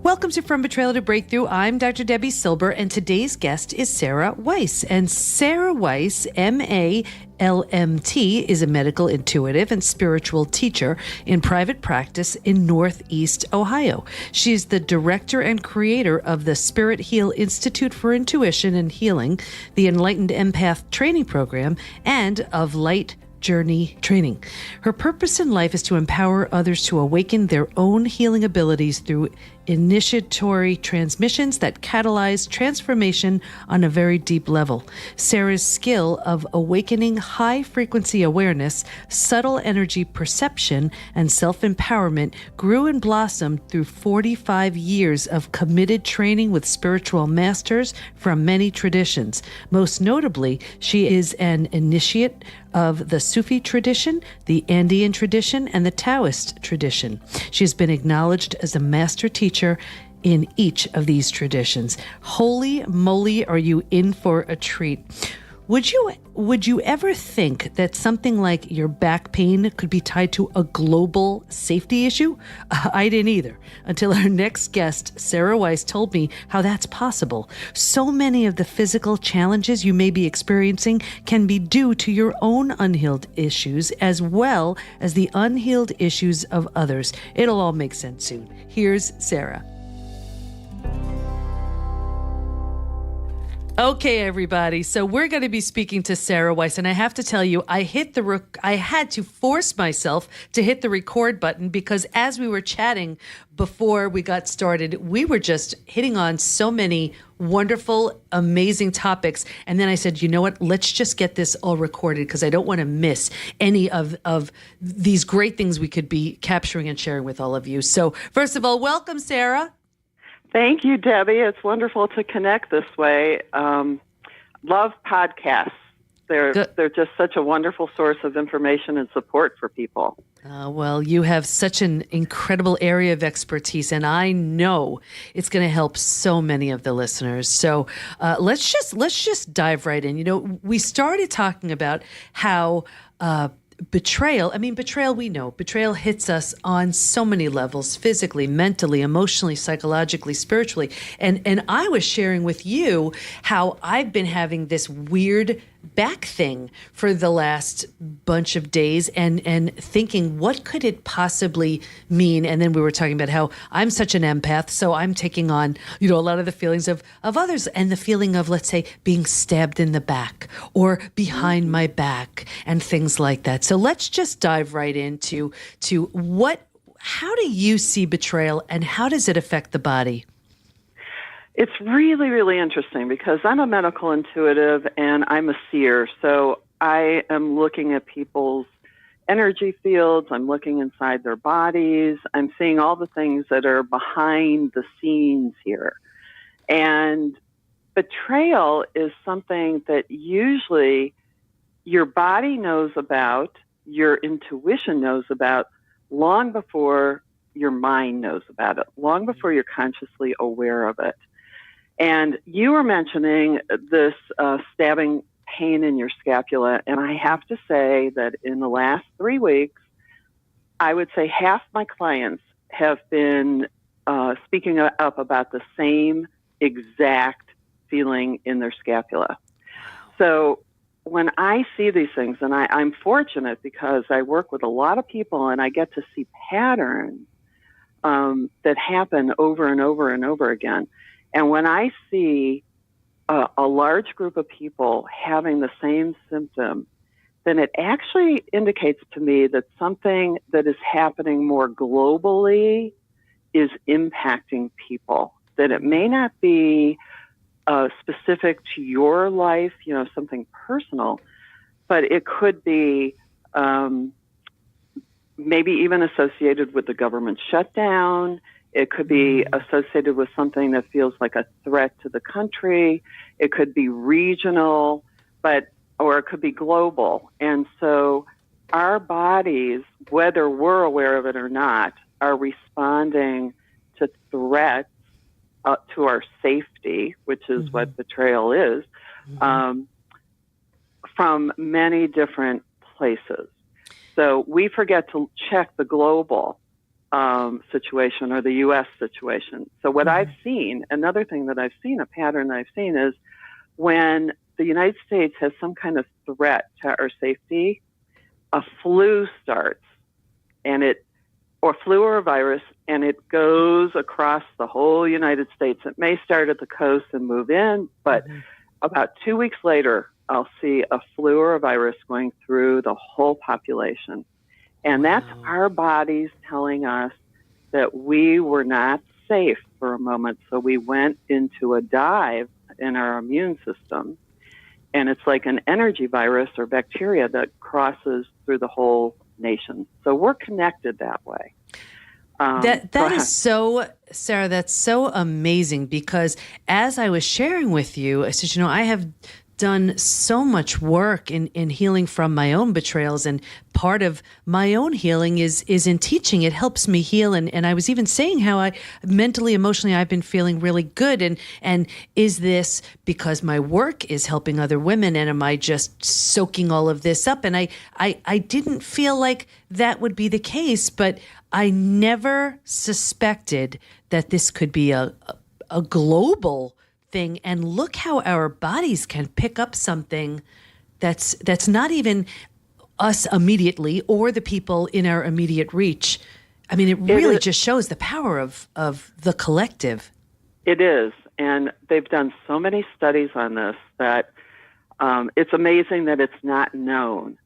Welcome to From Betrayal to Breakthrough. I'm Dr. Debi Silber, and today's guest is Sarah Weiss. And Sarah Weiss, MALMT, is a medical intuitive and spiritual teacher in private practice in Northeast Ohio. She's the director and creator of the Spirit Heal Institute for Intuition and Healing, the Enlightened Empath Training Program, and of Light Journey Training. Her purpose in life is to empower others to awaken their own healing abilities through initiatory transmissions that catalyze transformation on a very deep level. Sarah's skill of awakening high-frequency awareness, subtle energy perception, and self-empowerment grew and blossomed through 45 years of committed training with spiritual masters from many traditions. Most notably, she is an initiate of the Sufi tradition, the Andean tradition, and the Taoist tradition. She has been acknowledged as a master teacher in each of these traditions. Holy moly, are you in for a treat. Would you ever think that something like your back pain could be tied to a global safety issue? I didn't either, until our next guest, Sarah Weiss, told me how that's possible. So many of the physical challenges you may be experiencing can be due to your own unhealed issues, as well as the unhealed issues of others. It'll all make sense soon. Here's Sarah. Okay, everybody. So we're going to be speaking to Sarah Weiss, and I have to tell you, I had to force myself to hit the record button because as we were chatting before we got started, we were just hitting on so many wonderful, amazing topics. And then I said, you know what? Let's just get this all recorded because I don't want to miss any of these great things we could be capturing and sharing with all of you. So first of all, welcome, Sarah. Thank you, Debbie. It's wonderful to connect this way. Love podcasts. They're just such a wonderful source of information and support for people. Well, you have such an incredible area of expertise, and I know it's going to help so many of the listeners. So let's just dive right in. You know, we started talking about how betrayal, we know. Betrayal hits us on so many levels, physically, mentally, emotionally, psychologically, spiritually. And I was sharing with you how I've been having this weird back thing for the last bunch of days and thinking, what could it possibly mean? And then we were talking about how I'm such an empath, so I'm taking on, a lot of the feelings of others and the feeling of, let's say, being stabbed in the back or behind my back and things like that. So let's just dive right into how do you see betrayal and how does it affect the body? It's really, really interesting because I'm a medical intuitive and I'm a seer. So I am looking at people's energy fields. I'm looking inside their bodies. I'm seeing all the things that are behind the scenes here. And betrayal is something that usually your body knows about, your intuition knows about, long before your mind knows about it, long before you're consciously aware of it. And you were mentioning this stabbing pain in your scapula, and I have to say that in the last 3 weeks, I would say half my clients have been speaking up about the same exact feeling in their scapula. So when I see these things, and I'm fortunate because I work with a lot of people and I get to see patterns that happen over and over and over again. And when I see a large group of people having the same symptom, then it actually indicates to me that something that is happening more globally is impacting people, that it may not be specific to your life, something personal, but it could be maybe even associated with the government shutdown. It could be associated with something that feels like a threat to the country. It could be regional, or it could be global. And so our bodies, whether we're aware of it or not, are responding to threats to our safety, which is what betrayal is, from many different places. So we forget to check the global situation or the U.S. situation. So what I've seen, another thing that I've seen, a pattern that I've seen is when the United States has some kind of threat to our safety, a flu starts, or flu or a virus, and it goes across the whole United States. It may start at the coast and move in, but about 2 weeks later, I'll see a flu or a virus going through the whole population. And that's our bodies telling us that we were not safe for a moment, so we went into a dive in our immune system. And it's like an energy virus or bacteria that crosses through the whole nation. So we're connected that way. That is so, Sarah, that's so amazing, because as I was sharing with you, I said, I have done so much work in healing from my own betrayals, and part of my own healing is in teaching. It helps me heal, and I was even saying how I mentally, emotionally, I've been feeling really good, and is this because my work is helping other women, and am I just soaking all of this up? And I didn't feel like that would be the case, but I never suspected that this could be a global thing. And look how our bodies can pick up something that's not even us immediately or the people in our immediate reach. I mean, it really just shows the power of the collective. It is. And they've done so many studies on this that it's amazing that it's not known.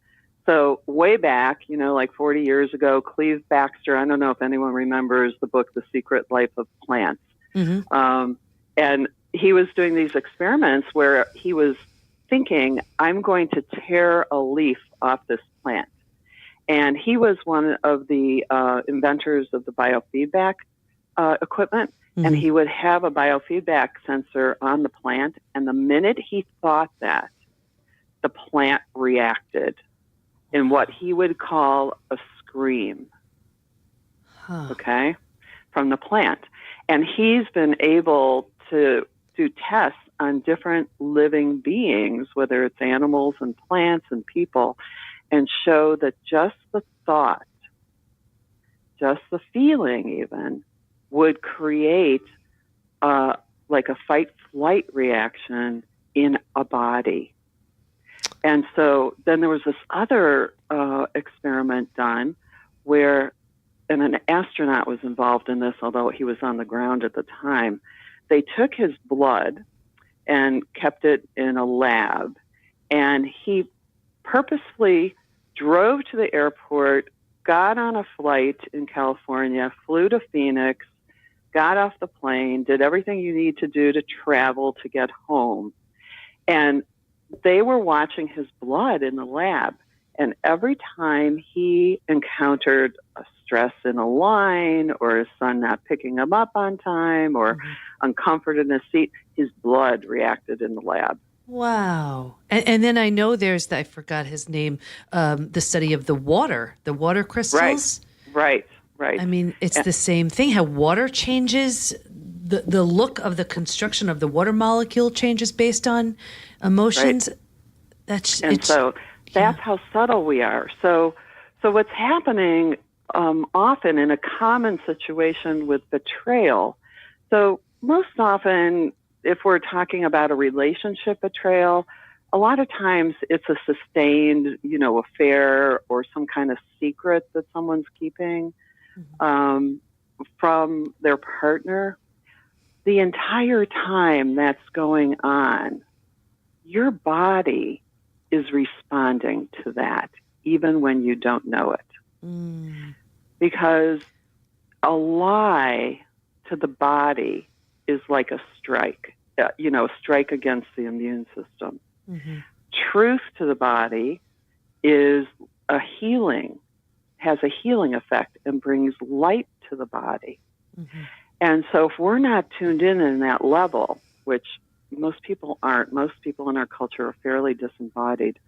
So way back, like 40 years ago, Cleve Baxter, I don't know if anyone remembers the book, The Secret Life of Plants. And he was doing these experiments where he was thinking, I'm going to tear a leaf off this plant. And he was one of the inventors of the biofeedback equipment. And he would have a biofeedback sensor on the plant. And the minute he thought that, the plant reacted in what he would call a scream, okay, from the plant. And he's been able to do tests on different living beings, whether it's animals and plants and people, and show that just the thought, just the feeling even, would create like a fight-flight reaction in a body. And so then there was this other experiment done where, and an astronaut was involved in this, although he was on the ground at the time. They took his blood and kept it in a lab, and he purposefully drove to the airport, got on a flight in California, flew to Phoenix, got off the plane, did everything you need to do to travel to get home. And they were watching his blood in the lab. And every time he encountered a stress in a line, or his son not picking him up on time, or uncomfort in his seat, his blood reacted in the lab. Wow. And then I know there's, I forgot his name, the study of the water crystals. Right. I mean, it's the same thing, how water changes, the look of the construction of the water molecule changes based on emotions. Right. So that's how subtle we are. So what's happening often in a common situation with betrayal, so most often if we're talking about a relationship betrayal, a lot of times it's a sustained, affair or some kind of secret that someone's keeping from their partner. The entire time that's going on, your body is responding to that, even when you don't know it. Because a lie to the body is like a strike, a strike against the immune system. Truth to the body is has a healing effect and brings light to the body. And so if we're not tuned in that level, which most people aren't, most people in our culture are fairly disembodied,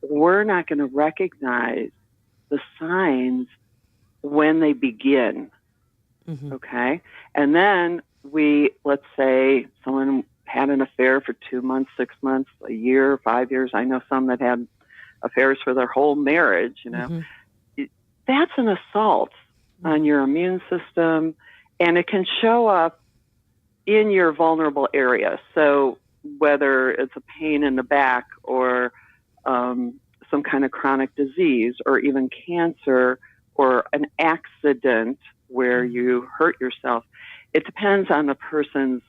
we're not going to recognize the signs when they begin. Okay? And then let's say someone had an affair for 2 months, 6 months, a year, 5 years. I know some that had affairs for their whole marriage, That's an assault on your immune system, and it can show up in your vulnerable area. So whether it's a pain in the back or some kind of chronic disease or even cancer or an accident where you hurt yourself, it depends on the person's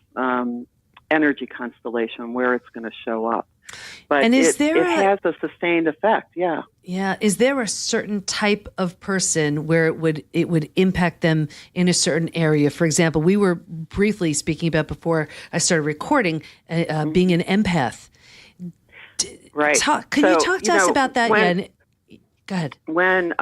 energy constellation where it's going to show up. But and it has a sustained effect, yeah. Yeah. Is there a certain type of person where it would impact them in a certain area? For example, we were briefly speaking about before I started recording, being an empath. Right. Could you talk to us about that? Go ahead. When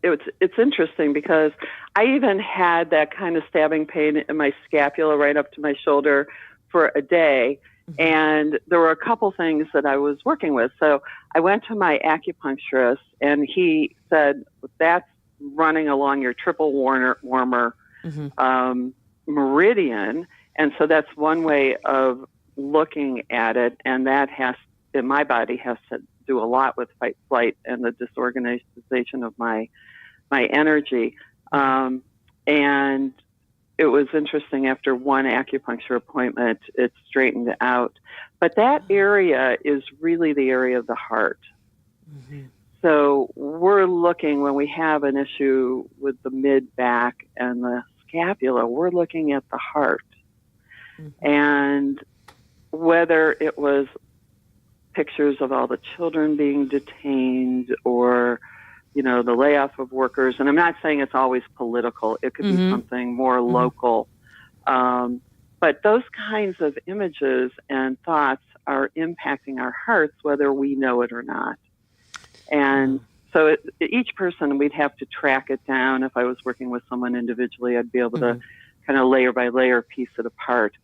it's interesting because I even had that kind of stabbing pain in my scapula right up to my shoulder for a day. And there were a couple things that I was working with. So I went to my acupuncturist, and he said, that's running along your triple warmer meridian. And so that's one way of looking at it. And that in my body has to do a lot with fight, flight, and the disorganization of my energy. And it was interesting, after one acupuncture appointment, it straightened out. But that area is really the area of the heart. So we're looking, when we have an issue with the mid-back and the scapula, we're looking at the heart. And whether it was pictures of all the children being detained or the layoff of workers. And I'm not saying it's always political. It could be something more local. But those kinds of images and thoughts are impacting our hearts, whether we know it or not. And so each person, we'd have to track it down. If I was working with someone individually, I'd be able to kind of layer by layer piece it apart.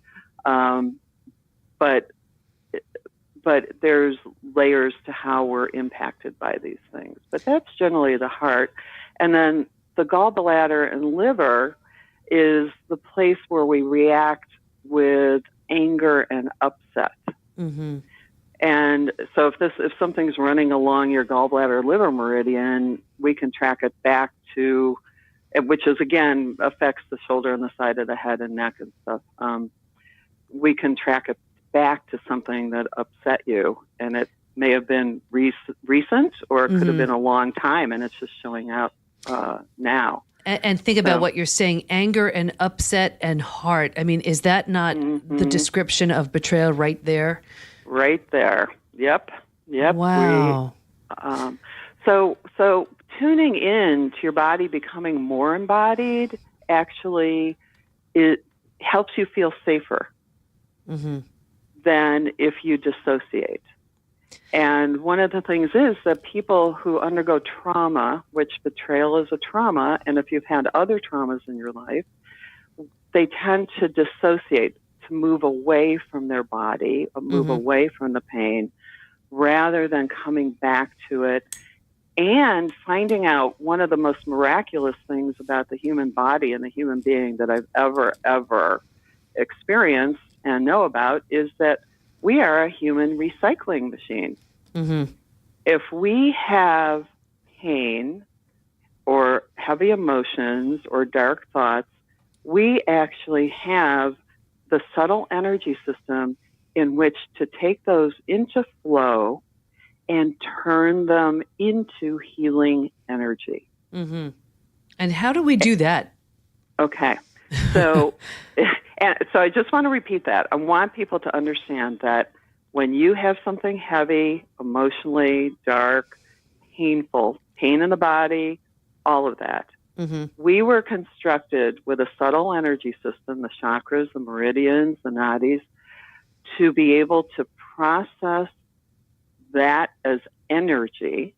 But there's layers to how we're impacted by these things. But that's generally the heart. And then the gallbladder and liver is the place where we react with anger and upset. And so if something's running along your gallbladder liver meridian, we can track it back to, which is, again, affects the shoulder and the side of the head and neck and stuff. We can track it back to something that upset you, and it may have been recent, or it could have been a long time, and it's just showing out now. And think about what you're saying: anger and upset and heart. I mean, is that not the description of betrayal right there? Right there. Yep. Wow. So tuning in to your body becoming more embodied, actually, it helps you feel safer than if you dissociate. And one of the things is that people who undergo trauma, which betrayal is a trauma, and if you've had other traumas in your life, they tend to dissociate, to move away from their body, or move away from the pain, rather than coming back to it and finding out one of the most miraculous things about the human body and the human being that I've ever experienced and know about is that we are a human recycling machine. If we have pain or heavy emotions or dark thoughts, we actually have the subtle energy system in which to take those into flow and turn them into healing energy. And how do we do that? Okay. So, so I just want to repeat that. I want people to understand that when you have something heavy, emotionally, dark, painful, pain in the body, all of that, we were constructed with a subtle energy system, the chakras, the meridians, the nadis, to be able to process that as energy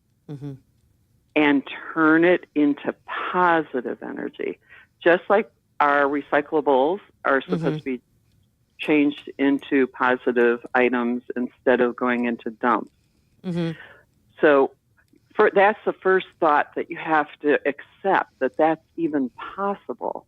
and turn it into positive energy. Just like our recyclables are supposed to be changed into positive items instead of going into dumps. So that's the first thought that you have to accept, that that's even possible.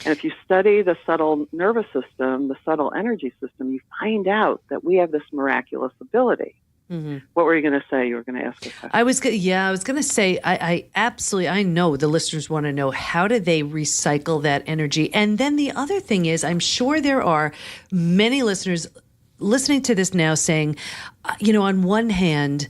And if you study the subtle nervous system, the subtle energy system, you find out that we have this miraculous ability. What were you going to say? You were going to ask a question. I was going to say, I absolutely, I know the listeners want to know, how do they recycle that energy? And then the other thing is, I'm sure there are many listeners listening to this now saying, on one hand,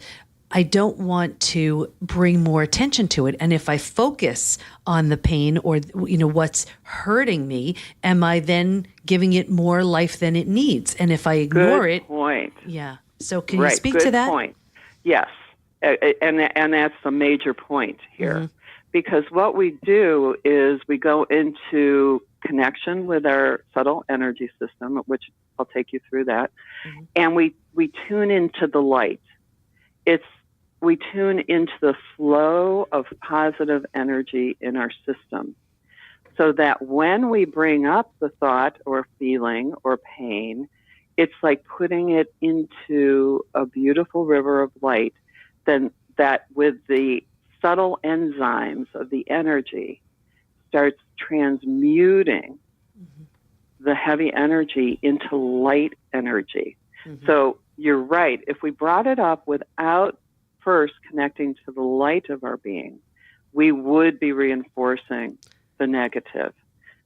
I don't want to bring more attention to it. And if I focus on the pain or, what's hurting me, am I then giving it more life than it needs? And if I ignore it. Good point. Yeah. So can you speak to that? Good point. Yes. And that's a major point here. Because what we do is we go into connection with our subtle energy system, which I'll take you through that, and we tune into the light. We tune into the flow of positive energy in our system, so that when we bring up the thought or feeling or pain, it's like putting it into a beautiful river of light, then that with the subtle enzymes of the energy starts transmuting the heavy energy into light energy. So you're right. If we brought it up without first connecting to the light of our being, we would be reinforcing the negative.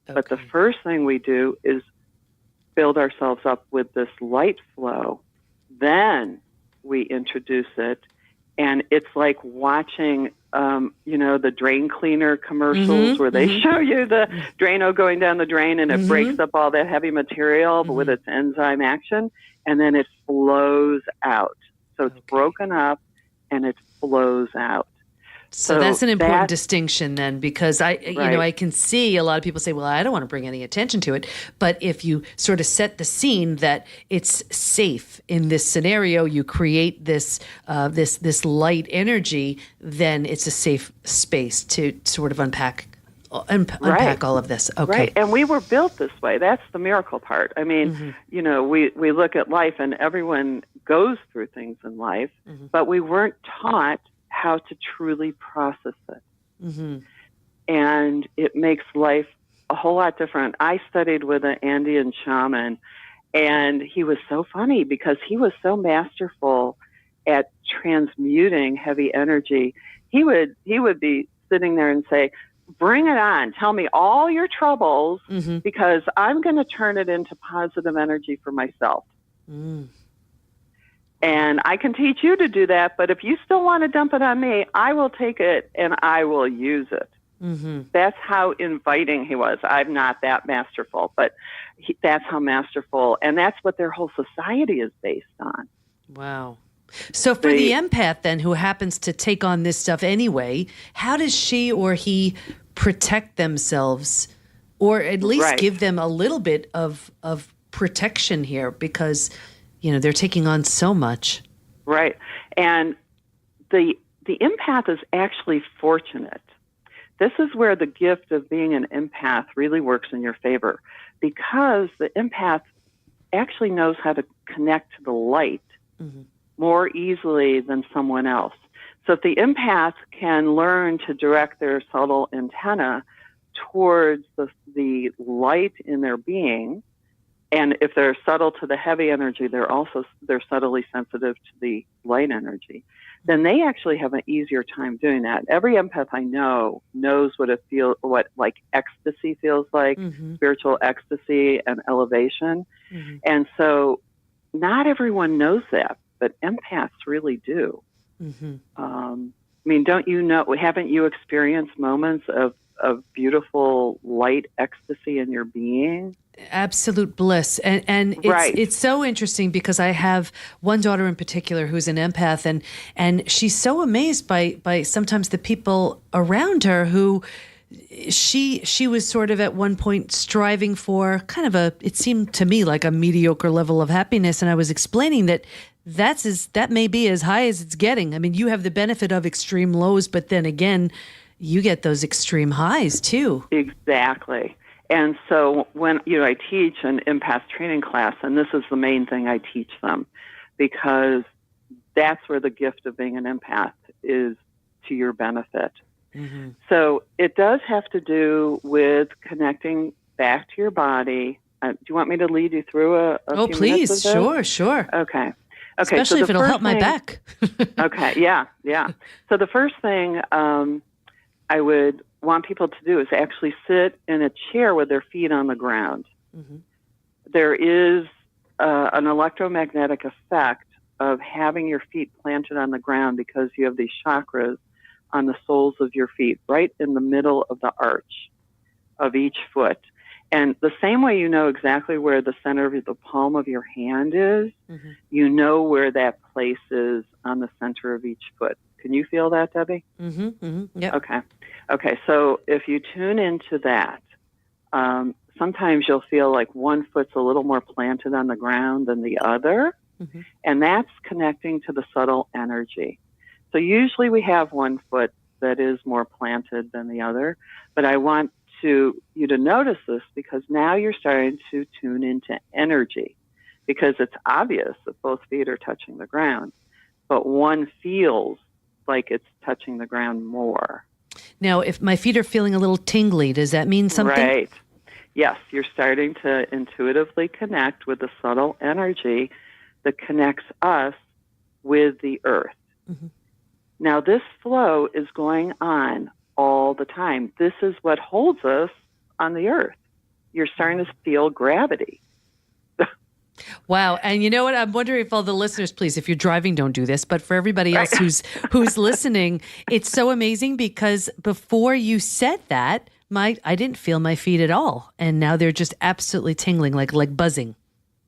Okay. But the first thing we do is build ourselves up with this light flow. Then we introduce it. And it's like watching, the drain cleaner commercials where they show you the Drano going down the drain and it breaks up all that heavy material with its enzyme action, and then it flows out. So it's broken up and it flows out. So that's an important distinction then, because I can see a lot of people say, well, I don't want to bring any attention to it. But if you sort of set the scene that it's safe in this scenario, you create this light energy, then it's a safe space to sort of unpack all of this. Okay. Right. And we were built this way. That's the miracle part. I mean, we look at life and everyone goes through things in life, but we weren't taught how to truly process it. And it makes life a whole lot different. I studied with an Andean shaman, and he was so funny because he was so masterful at transmuting heavy energy. He would be sitting there and say, bring it on. Tell me all your troubles because I'm going to turn it into positive energy for myself. And I can teach you to do that, but if you still want to dump it on me, I will take it and I will use it. That's how inviting he was. I'm not that masterful, but that's how masterful. And that's what their whole society is based on. Wow. So for the empath then, who happens to take on this stuff anyway, how does she or he protect themselves, or at least give them a little bit of protection here? Because they're taking on so much. Right. And the empath is actually fortunate. This is where the gift of being an empath really works in your favor, because the empath actually knows how to connect to the light more easily than someone else. So if the empath can learn to direct their subtle antenna towards the light in their being, and if they're subtle to the heavy energy, they're subtly sensitive to the light energy, then they actually have an easier time doing that. Every empath I know knows what like ecstasy feels like, spiritual ecstasy and elevation. And so not everyone knows that, but empaths really do. Don't you know, haven't you experienced moments of beautiful light ecstasy in your being? Absolute bliss. And it's so interesting because I have one daughter in particular who's an empath, and she's so amazed by sometimes the people around her who she was sort of at one point striving for kind of it seemed to me like a mediocre level of happiness. And I was explaining that may be as high as it's getting. I mean, you have the benefit of extreme lows, but then again, you get those extreme highs too. Exactly. And so when I teach an empath training class, and this is the main thing I teach them, because that's where the gift of being an empath is to your benefit. So it does have to do with connecting back to your body. Do you want me to lead you through a few please. minutes of this? Sure. Okay. Okay, Especially if it'll help my back. Okay, yeah. So the first thing I would want people to do is actually sit in a chair with their feet on the ground. Mm-hmm. There is an electromagnetic effect of having your feet planted on the ground because you have these chakras on the soles of your feet, right in the middle of the arch of each foot. And the same way you know exactly where the center of the palm of your hand is, mm-hmm. you know where that place is on the center of each foot. Can you feel that, Debbie? Mm-hmm. Mm-hmm. Yep. Okay. So if you tune into that, sometimes you'll feel like one foot's a little more planted on the ground than the other, mm-hmm. and that's connecting to the subtle energy. So usually we have one foot that is more planted than the other, but I want you to notice this because now you're starting to tune into energy, because it's obvious that both feet are touching the ground, but one feels like it's touching the ground more. Now, if my feet are feeling a little tingly, does that mean something? Right. Yes, you're starting to intuitively connect with the subtle energy that connects us with the earth. Mm-hmm. Now, this flow is going on all the time. This is what holds us on the earth. You're starting to feel gravity. Wow. And you know what? I'm wondering if all the listeners, please, if you're driving, don't do this. But for everybody else who's listening, it's so amazing because before you said that, I didn't feel my feet at all. And now they're just absolutely tingling, like buzzing.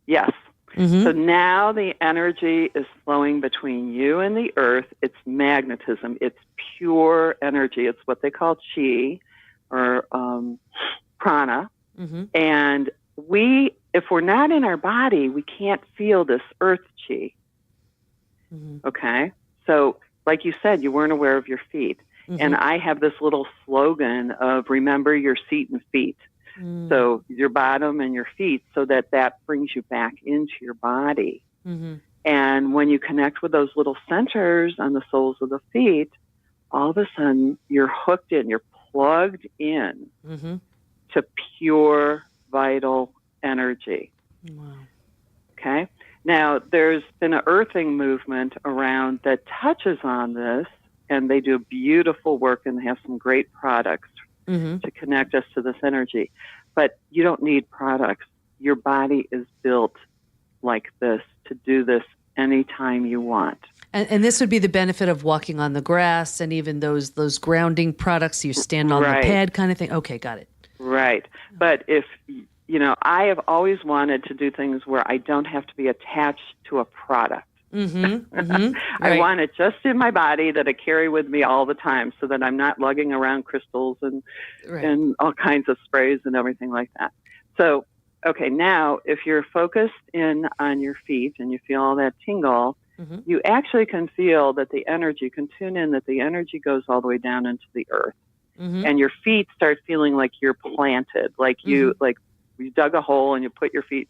Yes. Mm-hmm. So now the energy is flowing between you and the earth. It's magnetism. It's pure energy. It's what they call chi or prana. Mm-hmm. And if we're not in our body, we can't feel this earth chi. Mm-hmm. Okay? So like you said, you weren't aware of your feet. Mm-hmm. And I have this little slogan of remember your seat and feet. Mm. So your bottom and your feet, so that brings you back into your body. Mm-hmm. And when you connect with those little centers on the soles of the feet, all of a sudden you're hooked in, you're plugged in mm-hmm. to pure, vital energy. Wow. Okay? Now, there's been an earthing movement around that touches on this, and they do beautiful work and they have some great products mm-hmm. to connect us to this energy. But you don't need products. Your body is built like this to do this anytime you want. And this would be the benefit of walking on the grass and even those grounding products. You stand on right. the pad kind of thing. Okay, got it. Right. But if, I have always wanted to do things where I don't have to be attached to a product. Mm-hmm, mm-hmm, I want it just in my body that I carry with me all the time so that I'm not lugging around crystals and all kinds of sprays and everything like that. So, okay, now if you're focused in on your feet and you feel all that tingle, mm-hmm. you actually can feel that the energy, can tune in that the energy goes all the way down into the earth. Mm-hmm. And your feet start feeling like you're planted, like you dug a hole and you put your feet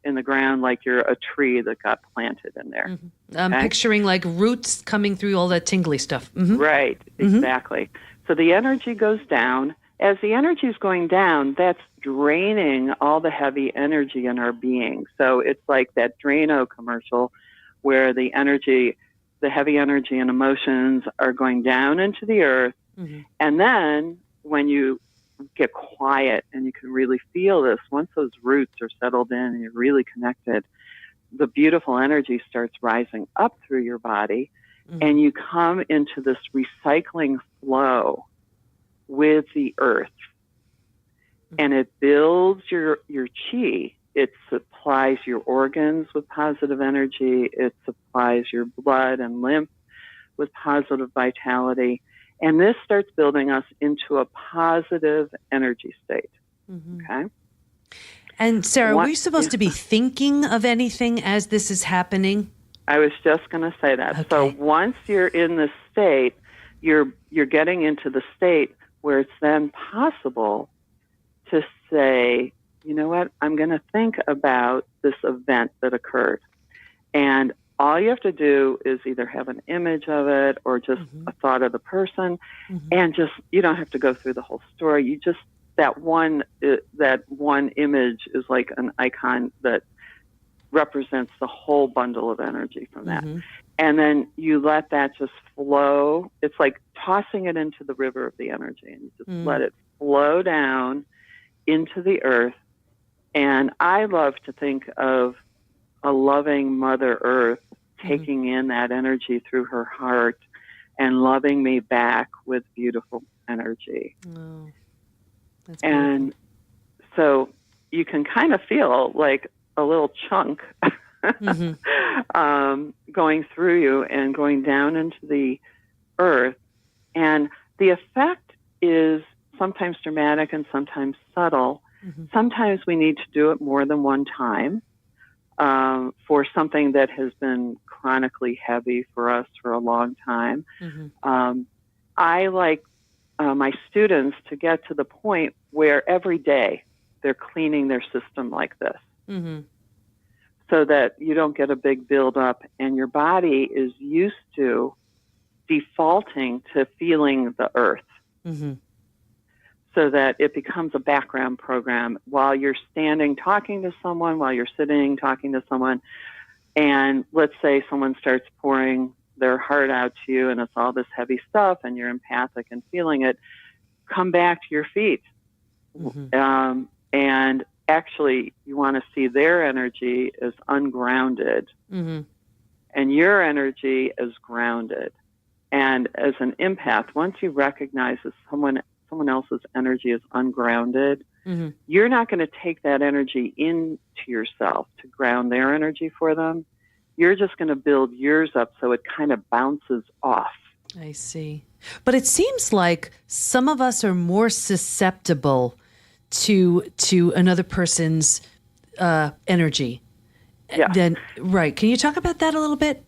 in the ground like you're a tree that got planted in there. Mm-hmm. I'm picturing like roots coming through all that tingly stuff. Mm-hmm. Right, exactly. Mm-hmm. So the energy goes down. As the energy is going down, that's draining all the heavy energy in our being. So it's like that Drano commercial where the heavy energy and emotions are going down into the earth. Mm-hmm. And then when you get quiet and you can really feel this, once those roots are settled in and you're really connected, the beautiful energy starts rising up through your body mm-hmm. and you come into this recycling flow with the earth mm-hmm. and it builds your chi. It supplies your organs with positive energy. It supplies your blood and lymph with positive vitality. And this starts building us into a positive energy state. Mm-hmm. Okay? And Sarah, were you supposed to be thinking of anything as this is happening? I was just going to say that. Okay. So once you're in this state, you're getting into the state where it's then possible to say, you know what, I'm going to think about this event that occurred. And all you have to do is either have an image of it or just mm-hmm. a thought of the person mm-hmm. and just, you don't have to go through the whole story. You just, that one image is like an icon that represents the whole bundle of energy from that. Mm-hmm. And then you let that just flow. It's like tossing it into the river of the energy, and you just let it flow down into the earth. And I love to think of a loving Mother Earth taking in that energy through her heart and loving me back with beautiful energy. Oh, that's and so you can kind of feel like a little chunk going through you and going down into the earth. And the effect is sometimes dramatic and sometimes subtle. Sometimes we need to do it more than one time for something that has been chronically heavy for us for a long time. I like my students to get to the point where every day they're cleaning their system like this, so that you don't get a big buildup and your body is used to defaulting to feeling the earth, so that it becomes a background program while you're standing talking to someone, while you're sitting talking to someone. And let's say someone starts pouring their heart out to you and it's all this heavy stuff and you're empathic and feeling it. Come back to your feet. And actually, you want to see their energy as ungrounded and your energy as grounded. And as an empath, once you recognize that someone else's energy is ungrounded, you're not going to take that energy into yourself to ground their energy for them. You're just going to build yours up so it kind of bounces off. I see. But it seems like some of us are more susceptible to another person's energy. Yeah. Right. Can you talk about that a little bit?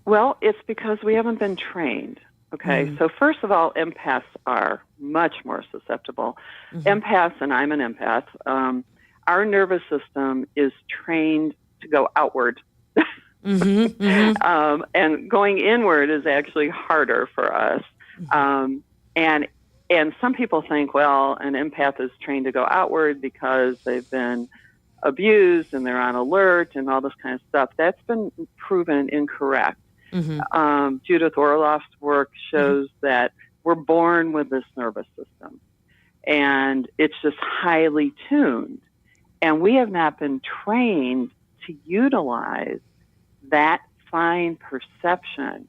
Well, it's because we haven't been trained. Okay, so first of all, empaths are much more susceptible. Empaths, and I'm an empath, our nervous system is trained to go outward. And going inward is actually harder for us. And some people think, well, an empath is trained to go outward because they've been abused and they're on alert and all this kind of stuff. That's been proven incorrect. Judith Orloff's work shows that we're born with this nervous system, and it's just highly tuned. And we have not been trained to utilize that fine perception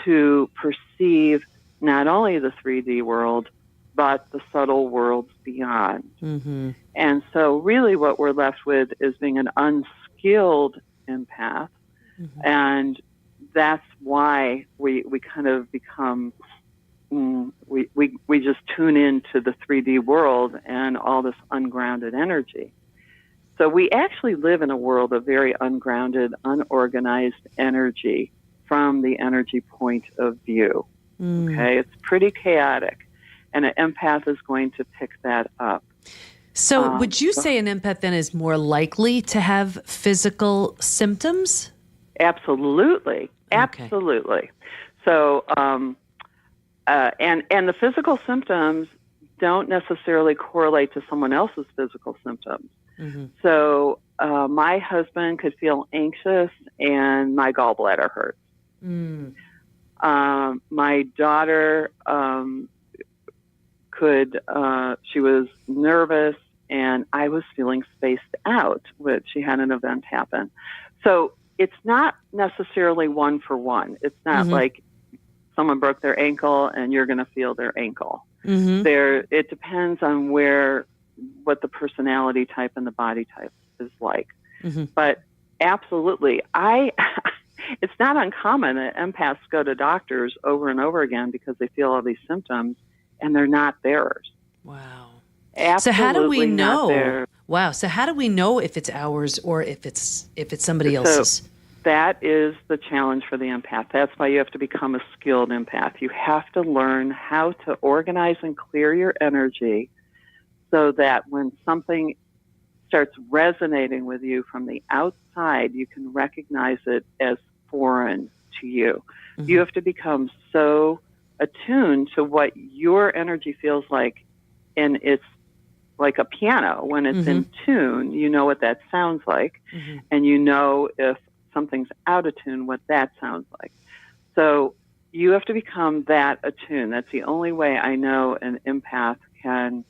to perceive not only the 3D world, but the subtle worlds beyond. And so really what we're left with is being an unskilled empath. And that's why we kind of become, we just tune into the 3D world and all this ungrounded energy. So we actually live in a world of very ungrounded, unorganized energy from the energy point of view. Okay, it's pretty chaotic, and an empath is going to pick that up. So would you say an empath then is more likely to have physical symptoms? Absolutely. Absolutely. So, and the physical symptoms don't necessarily correlate to someone else's physical symptoms. So, my husband could feel anxious and my gallbladder hurts. My daughter she was nervous and I was feeling spaced out when she had an event happen. So it's not necessarily one for one. It's not like someone broke their ankle and you're going to feel their ankle. It depends on what the personality type and the body type is like. But absolutely, it's not uncommon that empaths go to doctors over and over again because they feel all these symptoms and they're not theirs. Wow. Absolutely. So how do we know? Theirs. Wow. So how do we know if it's ours or if it's somebody else's? That is the challenge for the empath. That's why you have to become a skilled empath. You have to learn how to organize and clear your energy so that when something starts resonating with you from the outside, you can recognize it as foreign to you. You have to become so attuned to what your energy feels like in its like a piano. When it's in tune, you know what that sounds like, and you know if something's out of tune, what that sounds like. So you have to become that attuned. That's the only way I know an empath can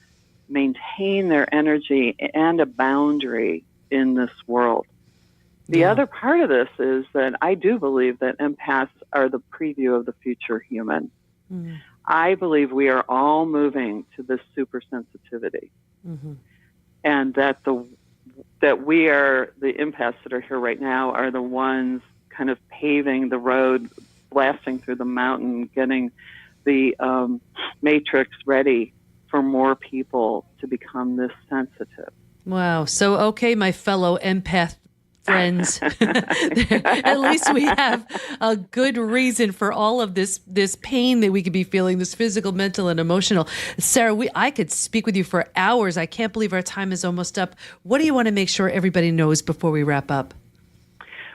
maintain their energy and a boundary in this world. The other part of this is that I do believe that empaths are the preview of the future human. I believe we are all moving to this super sensitivity, and that we are the empaths that are here right now are the ones kind of paving the road, blasting through the mountain, getting the matrix ready for more people to become this sensitive. Wow. So, okay, my fellow empath friends, at least we have a good reason for all of this pain that we could be feeling, this physical, mental, and emotional. Sarah, I could speak with you for hours. I can't believe our time is almost up. What do you want to make sure everybody knows before we wrap up?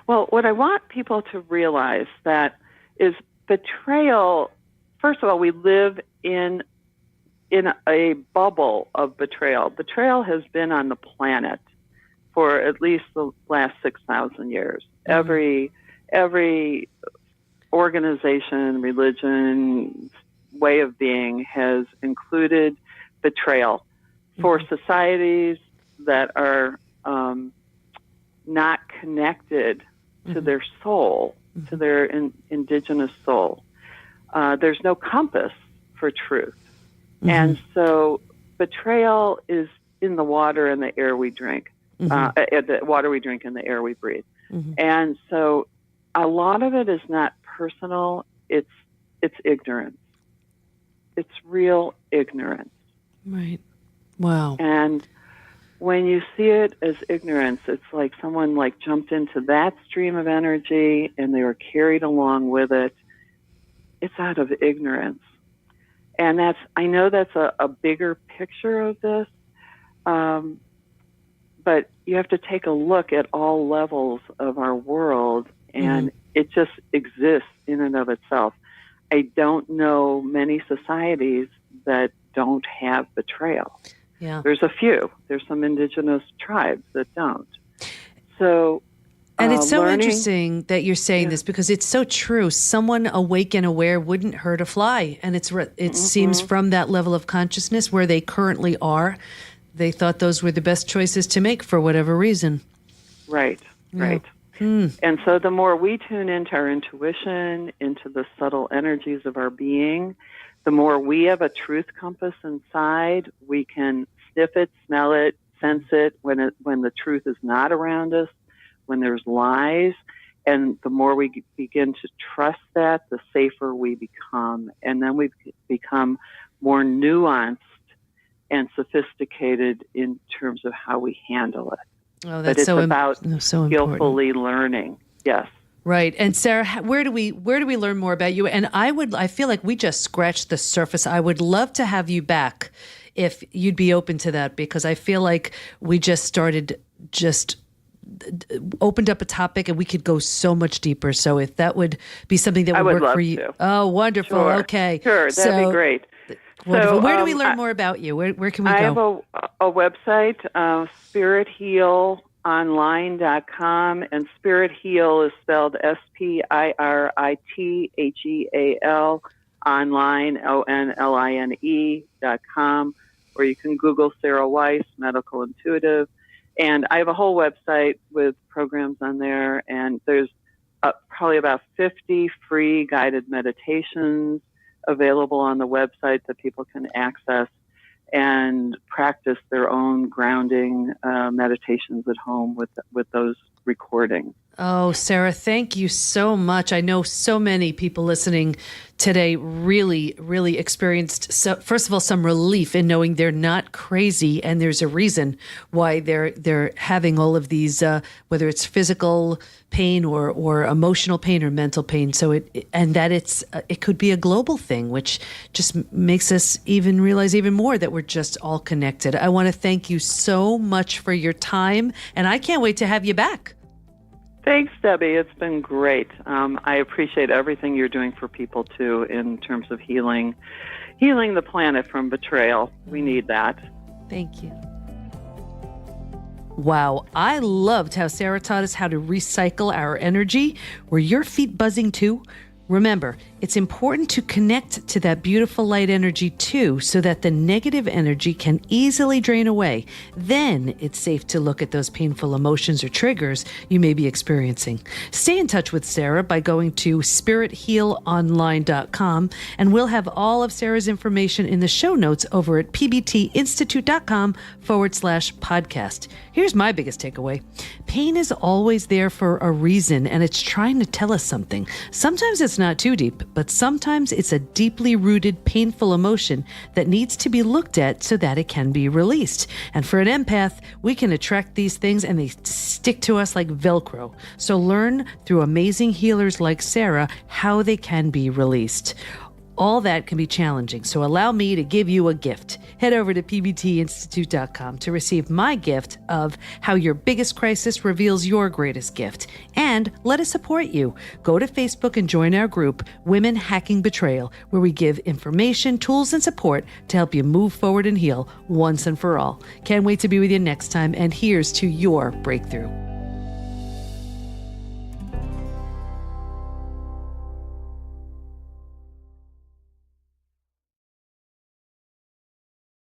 Well, what I want people to realize that is betrayal. First of all, we live in a bubble of betrayal. Betrayal has been on the planet for at least the last 6,000 years. Every organization, religion, way of being has included betrayal. For societies that are not connected to their soul, to their indigenous soul, there's no compass for truth. And so betrayal is in the water and the air we drink. The water we drink and the air we breathe. And so a lot of it is not personal, it's ignorance. It's real ignorance. Right. Wow. And when you see it as ignorance, it's like someone jumped into that stream of energy and they were carried along with it. It's out of ignorance. And I know that's a bigger picture of this, but you have to take a look at all levels of our world, and it just exists in and of itself. I don't know many societies that don't have betrayal. Yeah. There's a few. There's some indigenous tribes that don't. So, and it's so interesting that you're saying this, because it's so true. Someone awake and aware wouldn't hurt a fly. And it seems from that level of consciousness where they currently are, they thought those were the best choices to make for whatever reason. Right. And so the more we tune into our intuition, into the subtle energies of our being, the more we have a truth compass inside. We can sniff it, smell it, sense it when the truth is not around us, when there's lies. And the more we begin to trust that, the safer we become. And then we become more nuanced and sophisticated in terms of how we handle it. Oh, that's but it's about skillfully learning. Yes. Right. And Sarah, where do we learn more about you? And I feel like we just scratched the surface. I would love to have you back if you'd be open to that, because I feel like we just opened up a topic and we could go so much deeper. So if that would be something that would work for you. To. Oh, wonderful. Sure. Okay. Sure. That'd be great. Wonderful. Where do we learn more about you? Where can we go? I have a website, spirithealonline.com, and Spirit Heal is spelled SPIRITHEAL, online, ONLINE.com, or you can Google Sarah Weiss, Medical Intuitive. And I have a whole website with programs on there, and there's probably about 50 free guided meditations available on the website that people can access and practice their own grounding meditations at home with those recordings. Oh, Sarah, thank you so much. I know so many people listening today really, really experienced, first of all, some relief in knowing they're not crazy, and there's a reason why they're having all of these, whether it's physical pain or emotional pain or mental pain. So it could be a global thing, which just makes us even realize even more that we're just all connected. I want to thank you so much for your time, and I can't wait to have you back. Thanks, Debi. It's been great. I appreciate everything you're doing for people, too, in terms of healing the planet from betrayal. We need that. Thank you. Wow, I loved how Sarah taught us how to recycle our energy. Were your feet buzzing too? Remember, it's important to connect to that beautiful light energy too, so that the negative energy can easily drain away. Then it's safe to look at those painful emotions or triggers you may be experiencing. Stay in touch with Sarah by going to spirithealonline.com, and we'll have all of Sarah's information in the show notes over at pbtinstitute.com/podcast. Here's my biggest takeaway. Pain is always there for a reason, and it's trying to tell us something. Sometimes it's not too deep, but sometimes it's a deeply rooted, painful emotion that needs to be looked at so that it can be released. And for an empath, we can attract these things and they stick to us like Velcro. So learn through amazing healers like Sarah how they can be released. All that can be challenging, so allow me to give you a gift. Head over to pbtinstitute.com to receive my gift of how your biggest crisis reveals your greatest gift. And let us support you. Go to Facebook and join our group, Women Hacking Betrayal, where we give information, tools, and support to help you move forward and heal once and for all. Can't wait to be with you next time, and here's to your breakthrough.